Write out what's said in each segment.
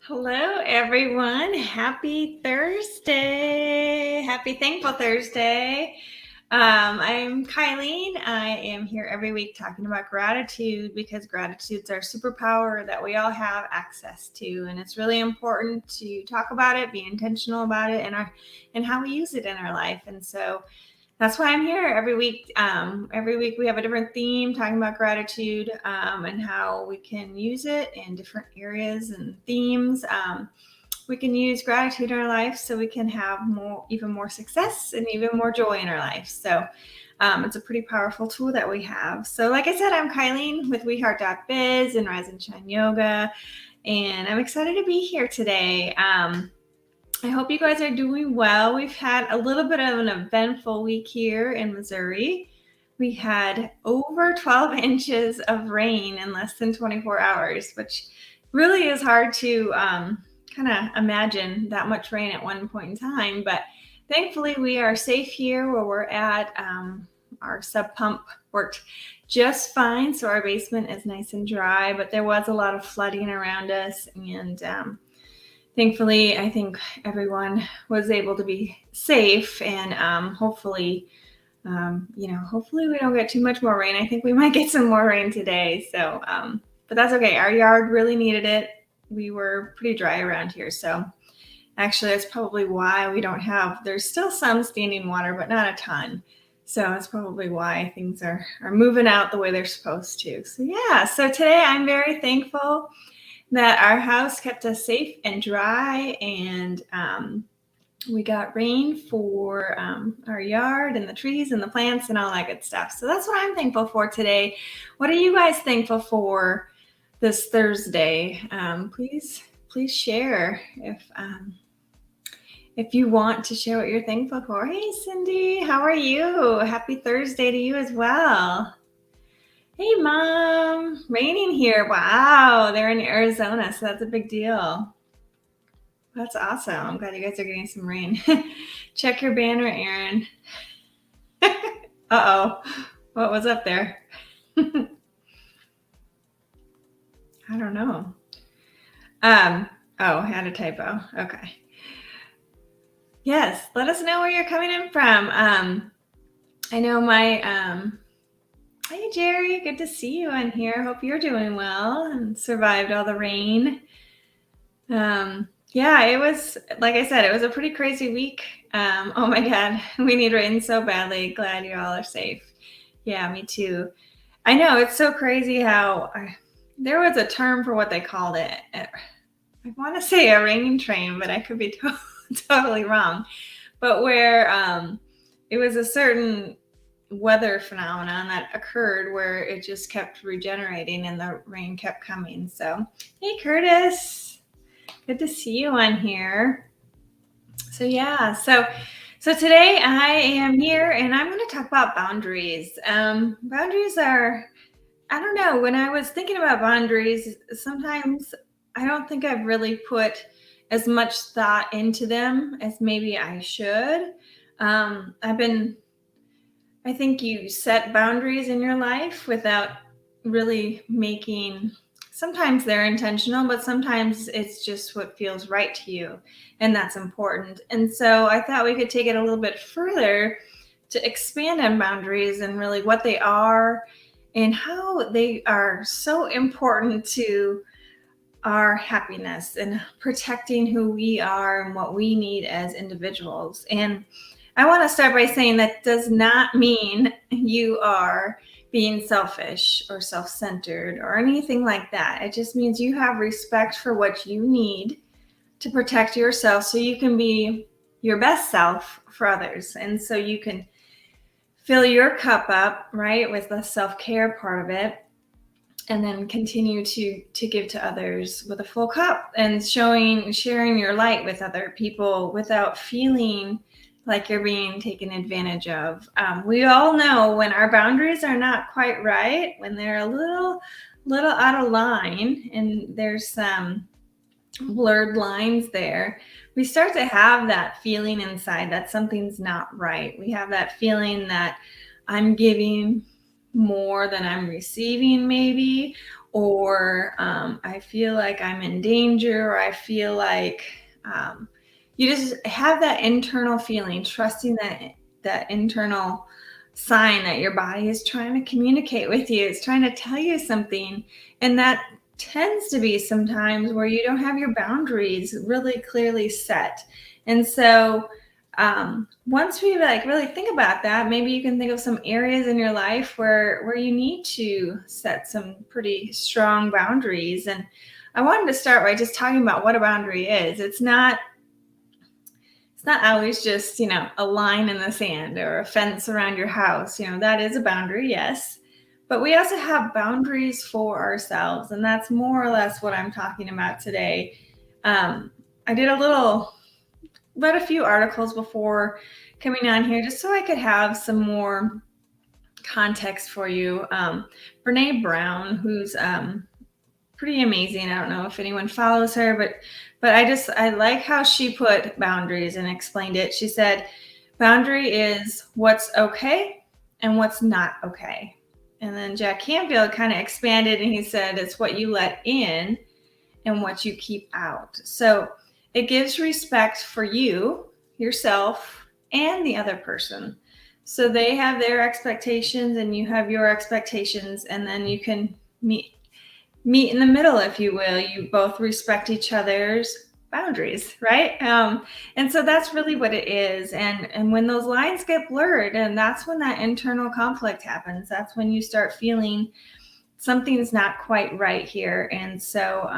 Hello, everyone. Happy Thursday. Happy Thankful Thursday. I'm Kylene. I am here every week talking about gratitude because gratitude's our superpower that we all have access to. And it's really important to talk about it, be intentional about it, and how we use it in our life. And so that's why I'm here every week. Every week we have a different theme talking about gratitude and how we can use it in different areas and themes. We can use gratitude in our life so we can have even more success and even more joy in our life. So it's a pretty powerful tool that we have. So like I said, I'm Kylene with WeHeart.biz and Rise and Shine Yoga. And I'm excited to be here today. I hope you guys are doing well. We've had a little bit of an eventful week here in Missouri. We had over 12 inches of rain in less than 24 hours, which really is hard to kind of imagine that much rain at one point in time. But thankfully, we are safe here where we're at. Our sub pump worked just fine, so our basement is nice and dry, but there was a lot of flooding around us, and thankfully, I think everyone was able to be safe, and hopefully we don't get too much more rain. I think we might get some more rain today. So, but that's okay. Our yard really needed it. We were pretty dry around here. So actually, that's probably why there's still some standing water, but not a ton. So that's probably why things are moving out the way they're supposed to. So yeah, so today I'm very thankful that our house kept us safe and dry, and we got rain for our yard and the trees and the plants and all that good stuff. So that's what I'm thankful for today. What are you guys thankful for this Thursday? Please share if you want to share what you're thankful for. Hey, Cindy, how are you? Happy Thursday to you as well. Hey, Mom, raining here. Wow, they're in Arizona, so that's a big deal. That's awesome. I'm glad you guys are getting some rain. Check your banner, Aaron. Uh-oh, what was up there? I don't know. I had a typo. Okay. Yes, let us know where you're coming in from. I know hey, Jerry, good to see you on here. Hope you're doing well and survived all the rain. Yeah, it was, like I said, it was a pretty crazy week. Oh my God, we need rain so badly. Glad you all are safe. Yeah, me too. I know it's so crazy how there was a term for what they called it. I want to say a rain train, but I could be totally wrong. But where it was a certain weather phenomenon that occurred where it just kept regenerating and the rain kept coming. So, hey, Curtis, good to see you on here. So yeah, so today I am here and I'm going to talk about boundaries. Boundaries are, I don't know, when I was thinking about boundaries, sometimes I don't think I've really put as much thought into them as maybe I should. I've been I think you set boundaries in your life without really making, sometimes they're intentional, but sometimes it's just what feels right to you. And that's important. And so I thought we could take it a little bit further to expand on boundaries and really what they are and how they are so important to our happiness and protecting who we are and what we need as individuals. And I want to start by saying that does not mean you are being selfish or self-centered or anything like that. It just means you have respect for what you need to protect yourself so you can be your best self for others. And so you can fill your cup up, right, with the self-care part of it, and then continue to give to others with a full cup and sharing your light with other people without feeling like you're being taken advantage of. We all know when our boundaries are not quite right, when they're a little out of line and there's some blurred lines there, we start to have that feeling inside that something's not right. We have that feeling that I'm giving more than I'm receiving, maybe, or I feel like I'm in danger, or I feel like you just have that internal feeling, trusting that internal sign that your body is trying to communicate with you. It's trying to tell you something, and that tends to be sometimes where you don't have your boundaries really clearly set. And so once we really think about that, maybe you can think of some areas in your life where you need to set some pretty strong boundaries. And I wanted to start by just talking about what a boundary is. It's not always just, a line in the sand or a fence around your house. That is a boundary, yes. But we also have boundaries for ourselves. And that's more or less what I'm talking about today. I did read a few articles before coming on here just so I could have some more context for you. Brene Brown, who's pretty amazing. I don't know if anyone follows her, but I like how she put boundaries and explained it. She said, boundary is what's okay and what's not okay. And then Jack Canfield kind of expanded and he said, it's what you let in and what you keep out. So it gives respect for you, yourself, and the other person. So they have their expectations and you have your expectations, and then you can meet in the middle, if you will. You both respect each other's boundaries, right? And so that's really what it is. And when those lines get blurred, and that's when that internal conflict happens. That's when you start feeling something's not quite right here. And so,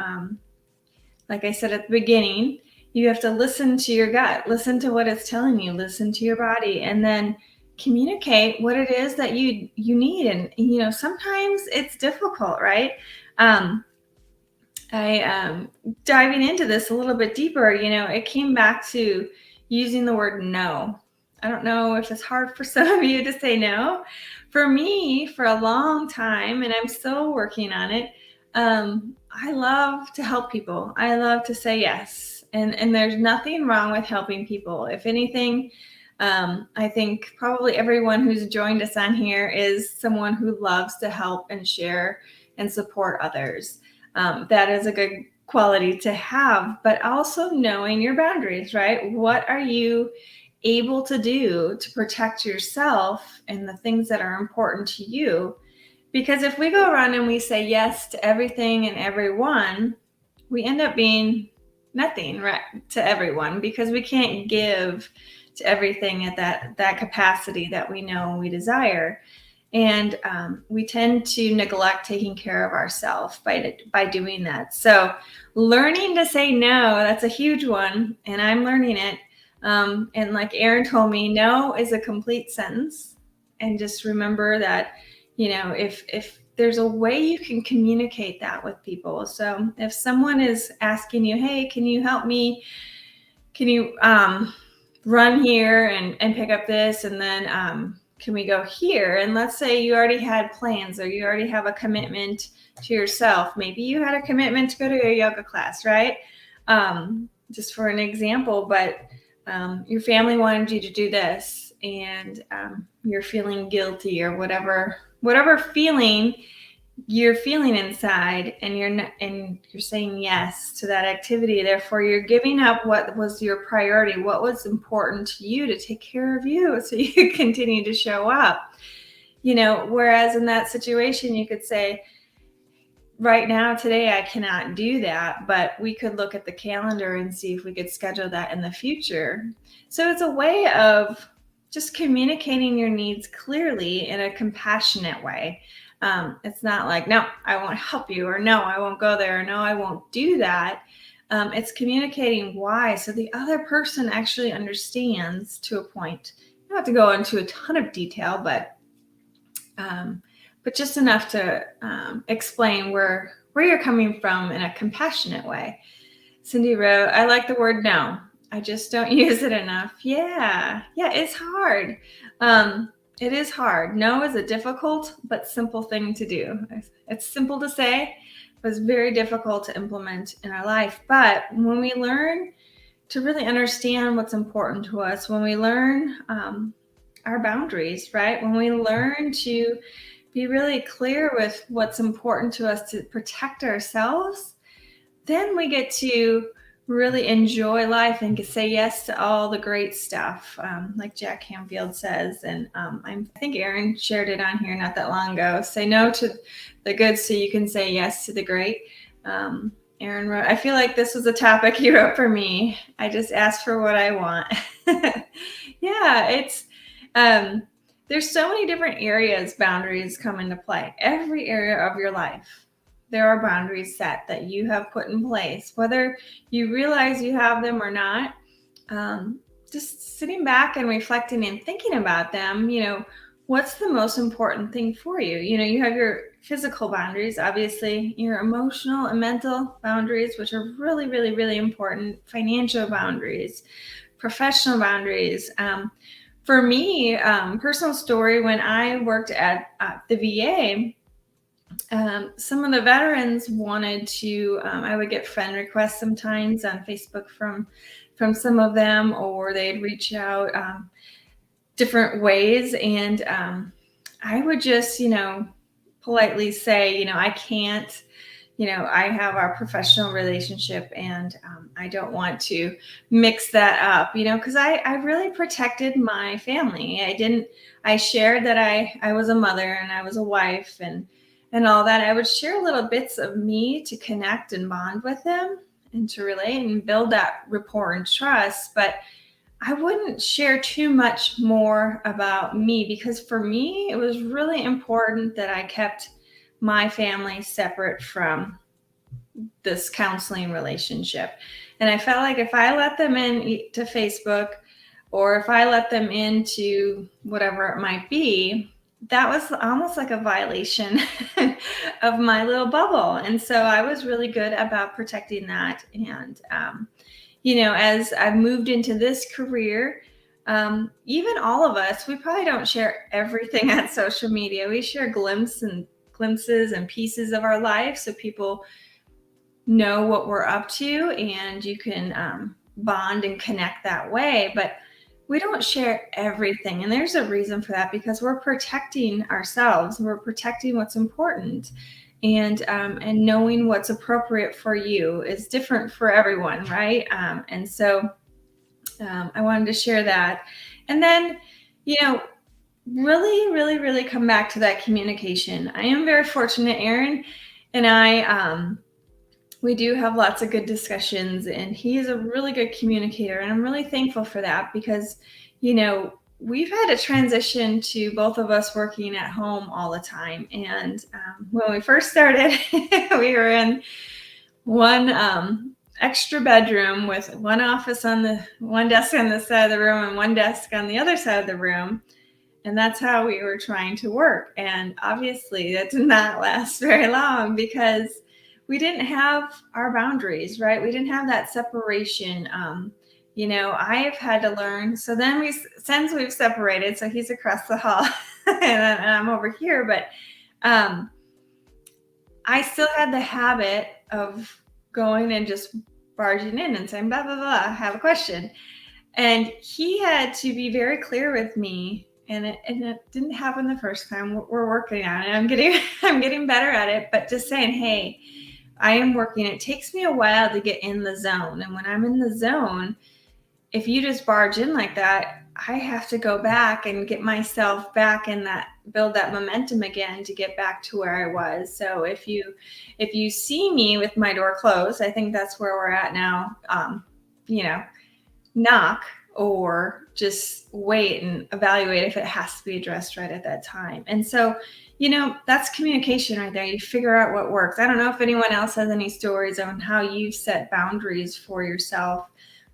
like I said at the beginning, you have to listen to your gut, listen to what it's telling you, listen to your body, and then communicate what it is that you need. And sometimes it's difficult, right? I diving into this a little bit deeper, it came back to using the word no. I don't know if it's hard for some of you to say no. For me, for a long time, and I'm still working on it, I love to help people. I love to say yes. And there's nothing wrong with helping people. If anything, I think probably everyone who's joined us on here is someone who loves to help and share and support others. That is a good quality to have, but also knowing your boundaries, right? What are you able to do to protect yourself and the things that are important to you? Because if we go around and we say yes to everything and everyone, we end up being nothing, right, to everyone, because we can't give to everything at that capacity that we know we desire. And we tend to neglect taking care of ourselves by doing that. So learning to say no, that's a huge one, and I'm learning it. And like Aaron told me, no is a complete sentence. And just remember that, if there's a way you can communicate that with people. So if someone is asking you, hey, can you help me? Can you run here and pick up this? And then can we go here? And let's say you already had plans, or you already have a commitment to yourself. Maybe you had a commitment to go to a yoga class, right? Just for an example, but your family wanted you to do this, and you're feeling guilty, or whatever feeling you're feeling inside, and you're saying yes to that activity. Therefore, you're giving up what was your priority, what was important to you to take care of you, so you continue to show up. Whereas in that situation, you could say, right now, today, I cannot do that, but we could look at the calendar and see if we could schedule that in the future. So it's a way of just communicating your needs clearly in a compassionate way. It's not like, no, I won't help you, or no, I won't go there, or no, I won't do that. It's communicating why, so the other person actually understands to a point. You don't have to go into a ton of detail, but just enough to explain where you're coming from in a compassionate way. Cindy wrote, I like the word no. I just don't use it enough. Yeah, it's hard. It is hard. No is a difficult but simple thing to do. It's simple to say, but it's very difficult to implement in our life. But when we learn to really understand what's important to us, when we learn our boundaries, right? When we learn to be really clear with what's important to us to protect ourselves, then we get to really enjoy life and say yes to all the great stuff, like Jack Canfield says. And I think Aaron shared it on here not that long ago. Say no to the good so you can say yes to the great. Aaron wrote, I feel like this was a topic he wrote for me. I just asked for what I want. Yeah, it's there's so many different areas boundaries come into play. Every area of your life, there are boundaries set that you have put in place, whether you realize you have them or not. Just sitting back and reflecting and thinking about them, what's the most important thing for you? You have your physical boundaries, obviously, your emotional and mental boundaries, which are really, really, really important, financial boundaries, professional boundaries. For me, personal story, when I worked at the VA, some of the veterans wanted to, I would get friend requests sometimes on Facebook from some of them, or they'd reach out different ways. And I would just, politely say, I can't, I have our professional relationship, and I don't want to mix that up, because I really protected my family. I shared that I was a mother and I was a wife and all that. I would share little bits of me to connect and bond with them and to relate and build that rapport and trust. But I wouldn't share too much more about me, because for me, it was really important that I kept my family separate from this counseling relationship. And I felt like if I let them in to Facebook, or if I let them into whatever it might be, that was almost like a violation of my little bubble. And so I was really good about protecting that. And, as I moved into this career, even all of us, we probably don't share everything on social media. We share glimpses and pieces of our life, so people know what we're up to, and you can bond and connect that way. But we don't share everything, and there's a reason for that, because we're protecting ourselves. We're protecting what's important, and knowing what's appropriate for you is different for everyone, right? And so I wanted to share that. And then, really, really, really come back to that communication. I am very fortunate. Aaron and I we do have lots of good discussions, and he's a really good communicator, and I'm really thankful for that because, we've had a transition to both of us working at home all the time. And when we first started, we were in one extra bedroom with one office on the one desk on the side of the room and one desk on the other side of the room. And that's how we were trying to work. And obviously that did not last very long because we didn't have our boundaries, right? We didn't have that separation. I've had to learn. So then since we've separated, so he's across the hall and I'm over here, but I still had the habit of going and just barging in and saying, blah, blah, blah, I have a question. And he had to be very clear with me. And it didn't happen the first time. We're working on it. I'm getting better at it. But just saying, hey, I am working. It takes me a while to get in the zone. And when I'm in the zone, if you just barge in like that, I have to go back and get myself back in that, build that momentum again to get back to where I was. So if you see me with my door closed, I think that's where we're at now. Knock or just wait and evaluate if it has to be addressed right at that time. And so, that's communication right there. You figure out what works. I don't know if anyone else has any stories on how you set boundaries for yourself,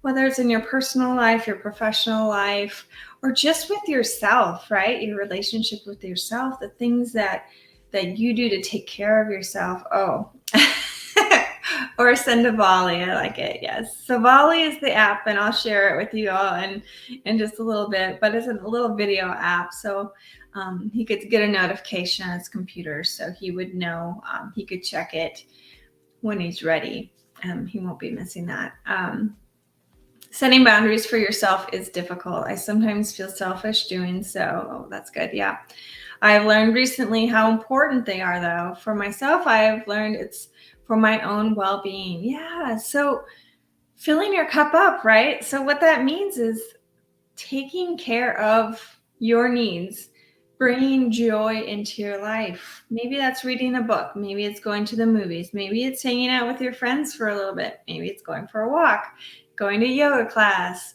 whether it's in your personal life, your professional life, or just with yourself, right? Your relationship with yourself, the things that you do to take care of yourself. Oh, or Sendavali. I like it. Yes. Savali is the app, and I'll share it with you all in just a little bit, but it's a little video app. So he could get a notification on his computer so he would know, he could check it when he's ready. He won't be missing that. Setting boundaries for yourself is difficult. I sometimes feel selfish doing so. Oh, that's good. Yeah. I've learned recently how important they are, though. For myself, I've learned it's for my own well-being. Yeah. So filling your cup up, right? So what that means is taking care of your needs, bringing joy into your life. Maybe that's reading a book. Maybe it's going to the movies. Maybe it's hanging out with your friends for a little bit. Maybe it's going for a walk, going to yoga class.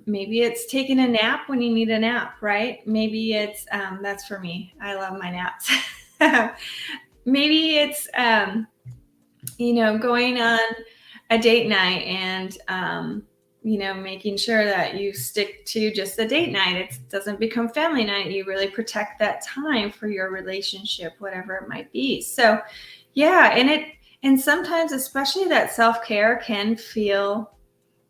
Maybe it's taking a nap when you need a nap, right? Maybe it's, that's for me. I love my naps. Maybe it's, going on a date night and, making sure that you stick to just the date night. It doesn't become family night. You really protect that time for your relationship, whatever it might be. So yeah. And sometimes, especially that self-care can feel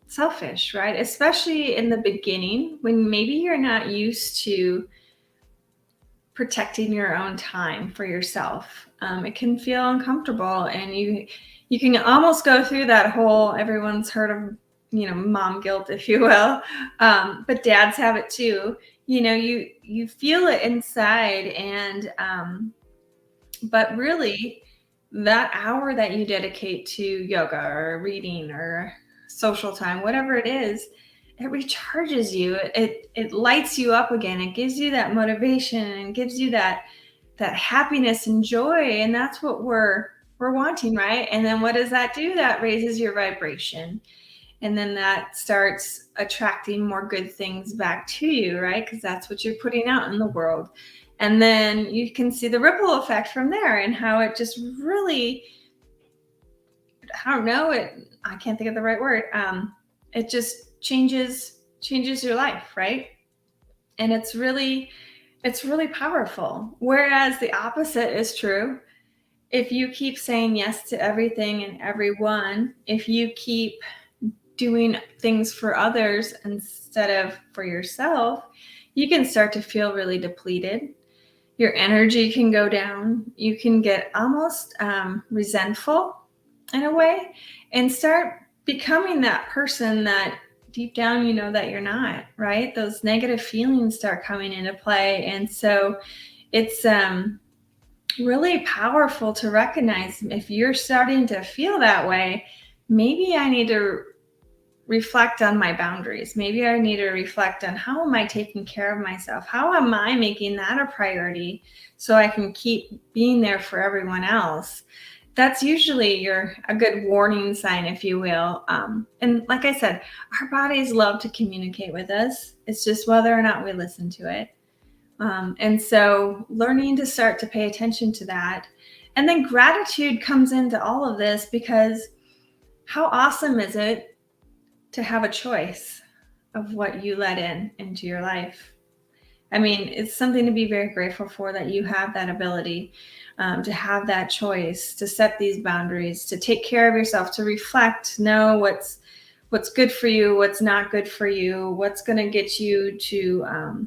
selfish, right? Especially in the beginning when maybe you're not used to protecting your own time for yourself. It can feel uncomfortable, and you can almost go through that whole, everyone's heard of, mom guilt, if you will. But dads have it too. You feel it inside, and but really that hour that you dedicate to yoga or reading or social time, whatever it is, it recharges you. It lights you up again. It gives you that motivation and gives you that happiness and joy. And that's what we're wanting, right? And then what does that do? That raises your vibration. And then that starts attracting more good things back to you, right? Because that's what you're putting out in the world. And then you can see the ripple effect from there and how it just really, I don't know, I can't think of the right word. It just changes your life, right? And it's really powerful. Whereas the opposite is true. If you keep saying yes to everything and everyone, if you keep doing things for others instead of for yourself, you can start to feel really depleted. Your energy can go down. You can get almost resentful in a way and start becoming that person that deep down you know that you're not, right? Those negative feelings start coming into play. And so it's really powerful to recognize if you're starting to feel that way, maybe I need to reflect on my boundaries. Maybe I need to reflect on how am I taking care of myself? How am I making that a priority so I can keep being there for everyone else? that's usually a good warning sign, if you will. And like I said, our bodies love to communicate with us. It's just whether or not we listen to it. And so learning to start to pay attention to that. And then gratitude comes into all of this, because how awesome is it to have a choice of what you let into your life? I mean, it's something to be very grateful for, that you have that ability to have that choice, to set these boundaries, to take care of yourself, to reflect, know what's good for you, what's not good for you, what's going to get you to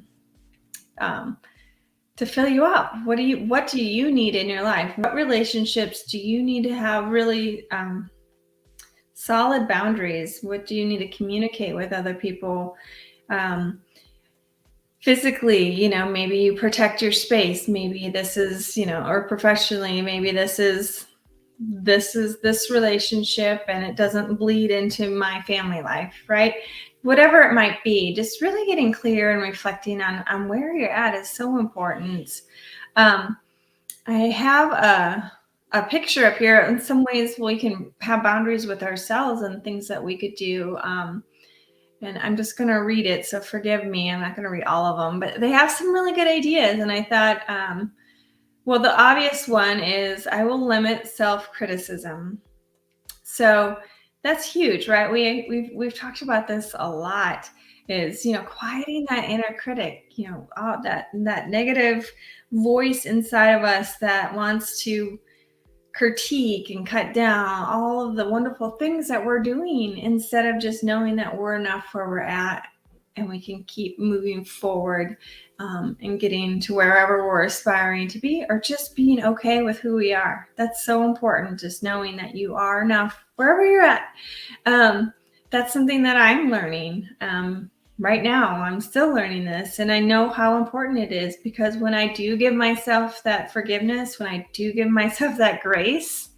fill you up. What do you need in your life? What relationships do you need to have really solid boundaries? What do you need to communicate with other people? Physically, maybe you protect your space. Maybe this is, or professionally, maybe this is this relationship and it doesn't bleed into my family life, right? Whatever it might be, just really getting clear and reflecting on where you're at is so important. I have a picture up here. In some ways, we can have boundaries with ourselves and things that we could do. And I'm just going to read it, so forgive me. I'm not going to read all of them, but they have some really good ideas. And I thought, well, the obvious one is I will limit self-criticism. So that's huge, right? We've talked about this a lot, is, quieting that inner critic, all that negative voice inside of us that wants to critique and cut down all of the wonderful things that we're doing, instead of just knowing that we're enough where we're at and we can keep moving forward and getting to wherever we're aspiring to be, or just being okay with who we are. That's so important, just knowing that you are enough wherever you're at. That's something that I'm learning right now. I'm still learning this, and I know how important it is, because when I do give myself that forgiveness, when I do give myself that grace,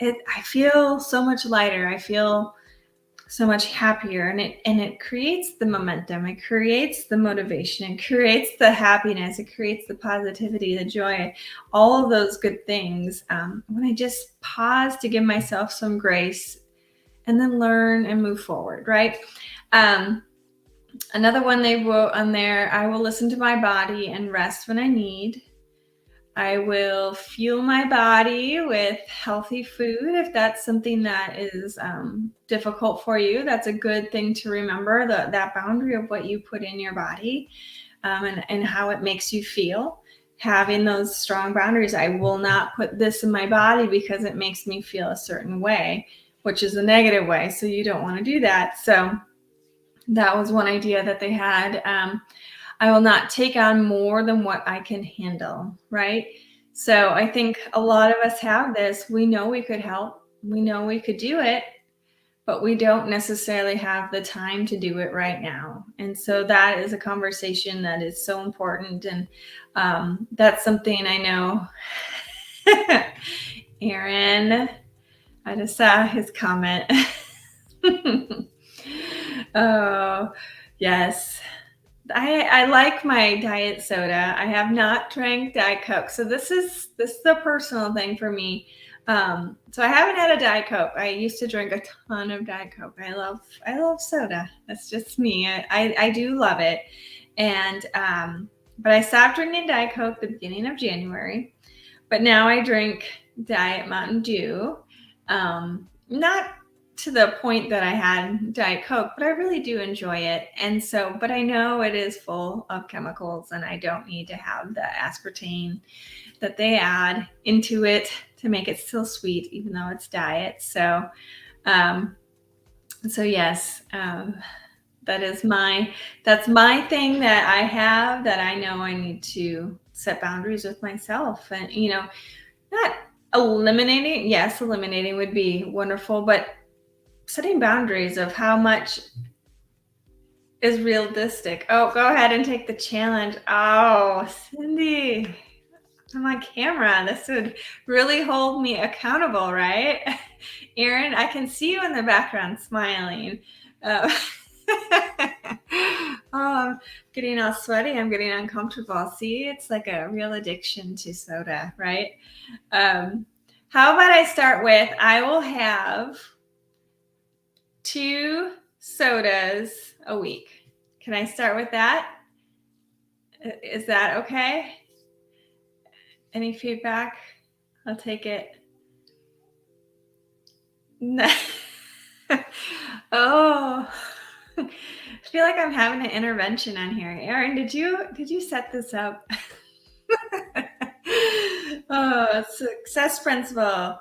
I feel so much lighter. I feel so much happier, and it creates the momentum, it creates the motivation, it creates the happiness, it creates the positivity, the joy, all of those good things. When I just pause to give myself some grace and then learn and move forward, right? Another one they wrote on there: I will listen to my body and rest when I need. I will fuel my body with healthy food. If that's something that is difficult for you, that's a good thing to remember, that boundary of what you put in your body and how it makes you feel. Having those strong boundaries. I will not put this in my body because it makes me feel a certain way, which is a negative way. So you don't want to do that. So that was one idea that they had. I will not take on more than what I can handle, right? So I think a lot of us have this. We know we could help. We know we could do it, but we don't necessarily have the time to do it right now. And so that is a conversation that is so important. And that's something I know. Aaron, I just saw his comment. Oh, yes. I like my diet soda. I have not drank Diet Coke. So this is a personal thing for me. So I haven't had a Diet Coke. I used to drink a ton of Diet Coke. I love soda. That's just me. I do love it. And but I stopped drinking Diet Coke the beginning of January. But now I drink Diet Mountain Dew. Not to the point that I had Diet Coke, but I really do enjoy it. And so, but I know it is full of chemicals, and I don't need to have the aspartame that they add into it to make it still sweet, even though it's diet. So yes, that's my thing that I have, that I know I need to set boundaries with myself. And, not eliminating. Yes, eliminating would be wonderful, but setting boundaries of how much is realistic. Oh, go ahead and take the challenge. Oh, Cindy, I'm on camera. This would really hold me accountable, right? Aaron, I can see you in the background smiling. Oh, I'm getting all sweaty. I'm getting uncomfortable. See, it's like a real addiction to soda, right? How about I start with, I will have 2 sodas a week. Can I start with that? Is that okay? Any feedback? I'll take it. Oh, I feel like I'm having an intervention on here. Erin, did you set this up? Oh, success principle.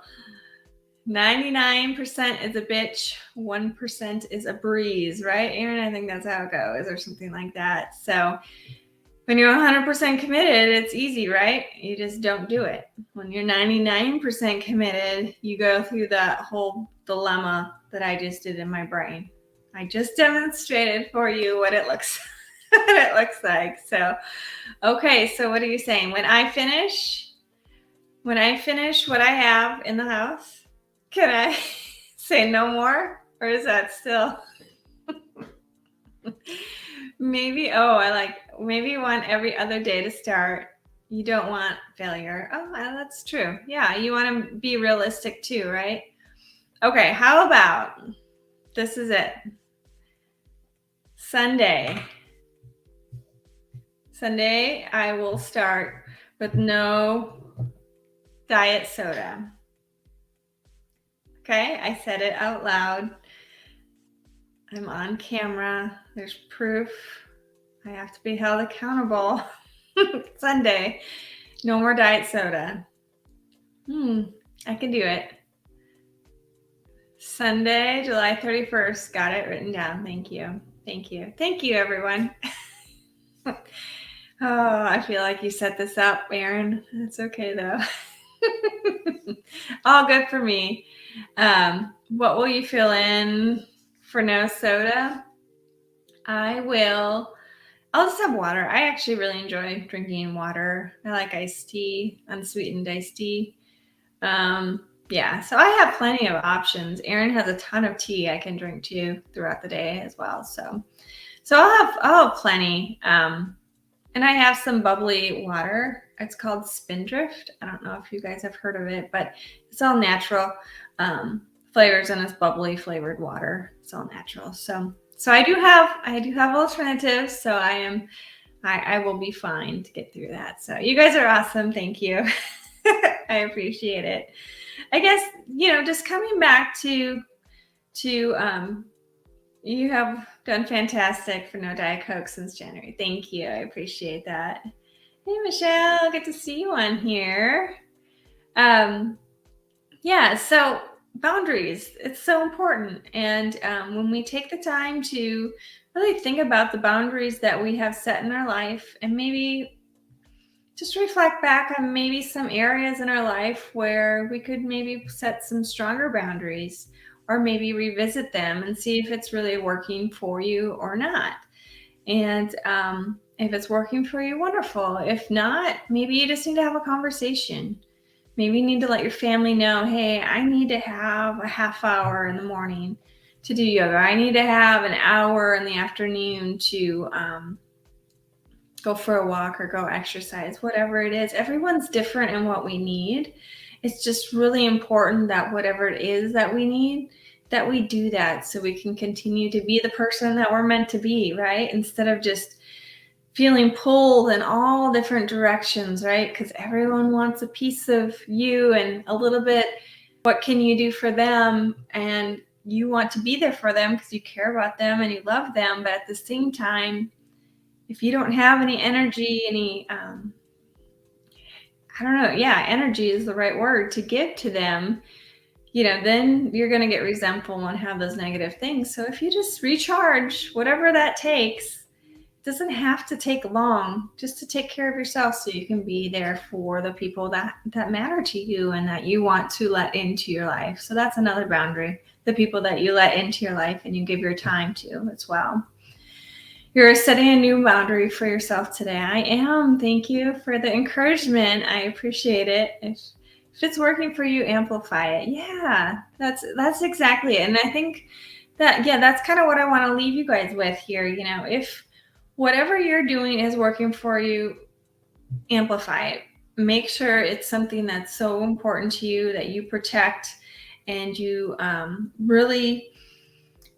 99% is a bitch, 1% is a breeze, right? Erin, I think that's how it goes, or something like that. So when you're 100% committed, it's easy, right? You just don't do it. When you're 99% committed, you go through that whole dilemma that I just did in my brain. I just demonstrated for you what it looks what it looks like. So, okay, so what are you saying? When I finish what I have in the house, can I say no more? Or is that still maybe, maybe you want every other day to start. You don't want failure. Oh, that's true. Yeah, you want to be realistic too, right? Okay, how about this is it. Sunday, I will start with no diet soda. Okay, I said it out loud. I'm on camera. There's proof. I have to be held accountable. Sunday, no more diet soda. I can do it. Sunday, July 31st. Got it written down. Thank you. Thank you. Thank you, everyone. Oh, I feel like you set this up, Erin. It's okay, though. All good for me. What will you fill in for no soda? I'll just have water. I actually really enjoy drinking water. I like iced tea, unsweetened iced tea. Yeah, so I have plenty of options. Erin has a ton of tea I can drink too throughout the day as well. So I'll have plenty. And I have some bubbly water. It's called Spindrift. I don't know if you guys have heard of it, but it's all natural flavors, and it's bubbly flavored water. It's all natural. So I do have alternatives. So I will be fine to get through that. So you guys are awesome. Thank you. I appreciate it. I guess, just coming back to you have done fantastic for no Diet Coke since January. Thank you. I appreciate that. Hey, Michelle, good to see you on here. Yeah, so boundaries, it's so important. And when we take the time to really think about the boundaries that we have set in our life, and maybe just reflect back on maybe some areas in our life where we could maybe set some stronger boundaries, or maybe revisit them and see if it's really working for you or not. And if it's working for you, wonderful. If not, maybe you just need to have a conversation. Maybe you need to let your family know, hey, I need to have a half hour in the morning to do yoga. I need to have an hour in the afternoon to go for a walk or go exercise, whatever it is. Everyone's different in what we need. It's just really important that whatever it is that we need, that we do that so we can continue to be the person that we're meant to be, right? Instead of just feeling pulled in all different directions, right? Because everyone wants a piece of you and a little bit, what can you do for them? And you want to be there for them because you care about them and you love them. But at the same time, if you don't have any energy, energy is the right word to give to them, then you're going to get resentful and have those negative things. So if you just recharge, whatever that takes, it doesn't have to take long, just to take care of yourself so you can be there for the people that matter to you and that you want to let into your life. So that's another boundary, the people that you let into your life and you give your time to as well. You're setting a new boundary for yourself today. I am. Thank you for the encouragement. I appreciate it. If it's working for you, amplify it. Yeah, that's exactly it. And I think that's kind of what I want to leave you guys with here. If whatever you're doing is working for you, amplify it. make sure it's something that's so important to you that you protect, and you really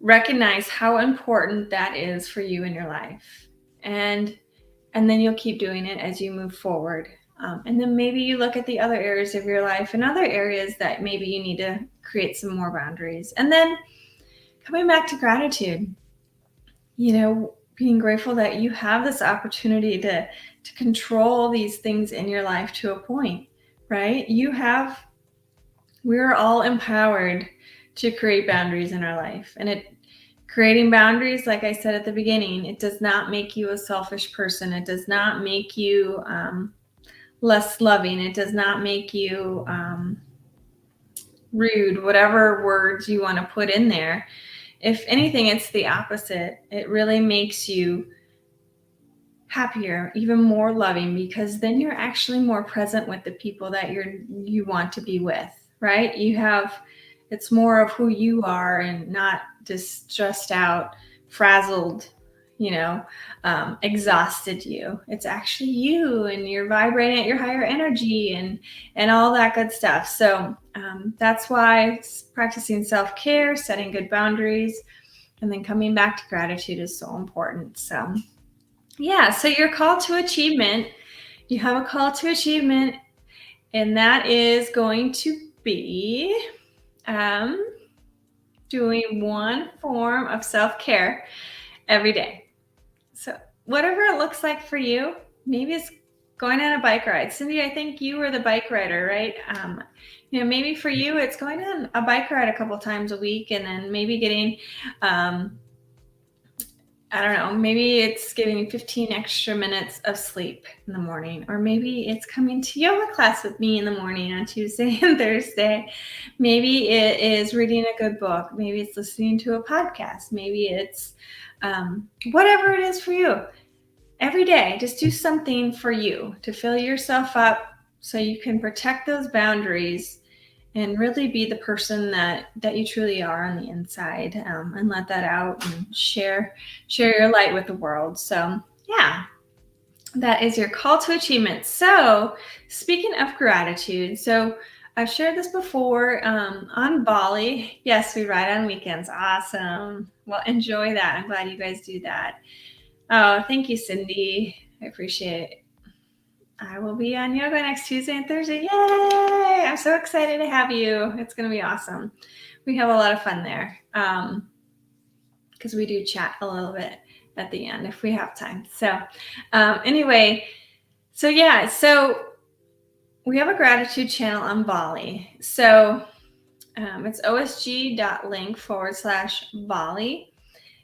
recognize how important that is for you in your life. And then you'll keep doing it as you move forward. And then maybe you look at the other areas of your life and other areas that maybe you need to create some more boundaries. And then coming back to gratitude, being grateful that you have this opportunity to control these things in your life to a point, right? We're all empowered to create boundaries in our life. And creating boundaries, like I said at the beginning, it does not make you a selfish person. It does not make you less loving. It does not make you rude, whatever words you want to put in there. If anything, it's the opposite. It really makes you happier, even more loving, because then you're actually more present with the people that you want to be with, right? It's more of who you are and not just stressed out, frazzled, exhausted you. It's actually you, and you're vibrating at your higher energy and all that good stuff. So that's why practicing self-care, setting good boundaries, and then coming back to gratitude is so important. So yeah, so your call to achievement, you have a call to achievement, and that is going to be doing one form of self-care every day. So whatever it looks like for you, maybe it's going on a bike ride. Cindy, I think you were the bike rider, right? Maybe for you, it's going on a bike ride a couple times a week, and then maybe getting, I don't know, maybe it's getting 15 extra minutes of sleep in the morning, or maybe it's coming to yoga class with me in the morning on Tuesday and Thursday. Maybe it is reading a good book. Maybe it's listening to a podcast. Maybe it's whatever it is for you. Every day, just do something for you to fill yourself up so you can protect those boundaries and really be the person that you truly are on the inside, and let that out and share your light with the world. So yeah, that is your call to achievement. So speaking of gratitude, so I've shared this before, on Bali. Yes, we ride on weekends. Awesome. Well, enjoy that. I'm glad you guys do that. Oh, thank you, Cindy. I appreciate it. I will be on yoga next Tuesday and Thursday. Yay! I'm so excited to have you. It's going to be awesome. We have a lot of fun there, because we do chat a little bit at the end if we have time. So anyway, so we have a gratitude channel on Bali. So it's osg.link/Bali.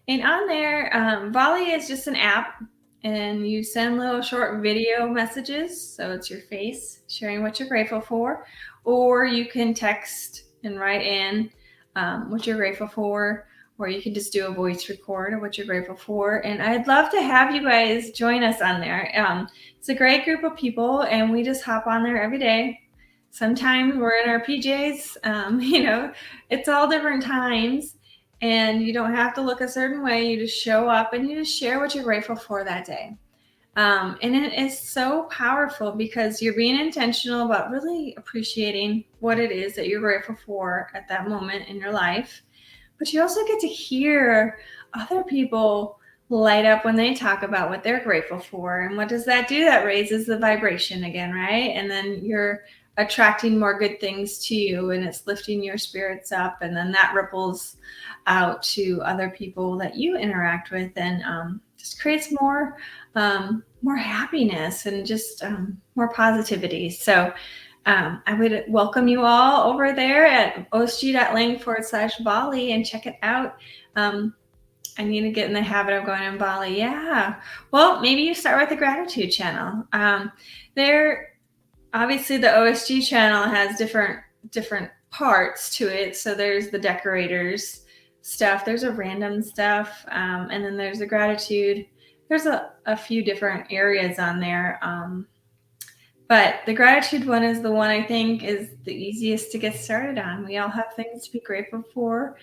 And on there, Bali is just an app, and you send little short video messages. So it's your face sharing what you're grateful for, or you can text and write in what you're grateful for, or you can just do a voice record of what you're grateful for. And I'd love to have you guys join us on there. It's a great group of people, and we just hop on there every day. Sometimes we're in our PJs, it's all different times. And you don't have to look a certain way. You just show up and you just share what you're grateful for that day. And it is so powerful because you're being intentional about really appreciating what it is that you're grateful for at that moment in your life. But you also get to hear other people light up when they talk about what they're grateful for. And what does that do? That raises the vibration again, right? And then you're attracting more good things to you, and it's lifting your spirits up, and then that ripples out to other people that you interact with, and just creates more happiness and just more positivity. So I would welcome you all over there at osg.link/Bali and check it out. I need to get in the habit of going in Bali. Yeah. Well, maybe you start with the gratitude channel. Obviously the OSG channel has different parts to it. So there's the decorators stuff, there's a random stuff, and then there's the gratitude. There's a few different areas on there. But the gratitude one is the one I think is the easiest to get started on. We all have things to be grateful for,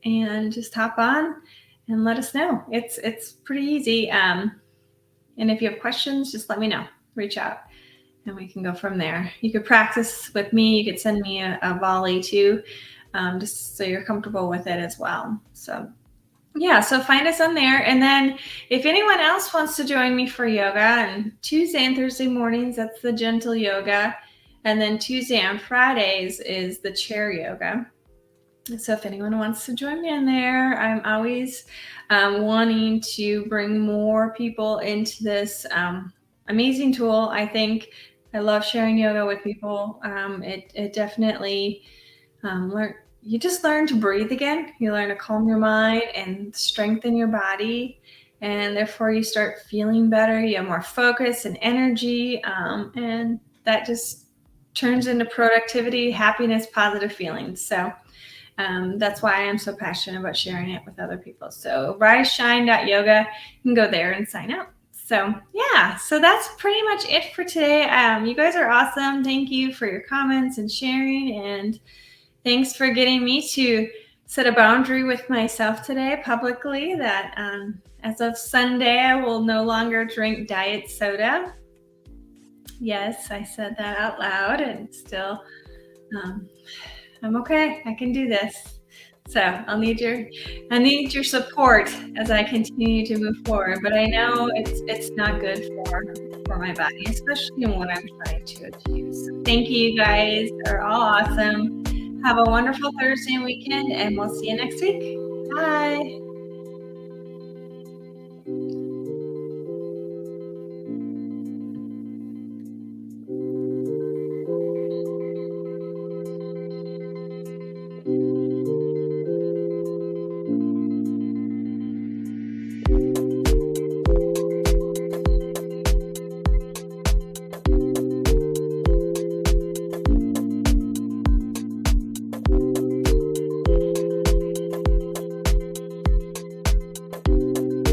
and just hop on and let us know. It's pretty easy. And if you have questions, just let me know. Reach out. and we can go from there. You could practice with me. You could send me a volley too, just so you're comfortable with it as well. So yeah, so find us on there. And then if anyone else wants to join me for yoga, and Tuesday and Thursday mornings, that's the gentle yoga. And then Tuesday and Fridays is the chair yoga. So if anyone wants to join me in there, I'm always wanting to bring more people into this amazing tool. I think I love sharing yoga with people. It definitely you just learn to breathe again. You learn to calm your mind and strengthen your body. And therefore you start feeling better. You have more focus and energy. And that just turns into productivity, happiness, positive feelings. So that's why I'm so passionate about sharing it with other people. So riseshine.yoga, you can go there and sign up. So yeah, so that's pretty much it for today. You guys are awesome. Thank you for your comments and sharing, and thanks for getting me to set a boundary with myself today publicly that as of Sunday, I will no longer drink diet soda. Yes, I said that out loud, and still I'm okay. I can do this. So I need your support as I continue to move forward. But I know it's not good for my body, especially in what I'm trying to achieve. So thank you, you guys are all awesome. Have a wonderful Thursday and weekend, and we'll see you next week. Bye.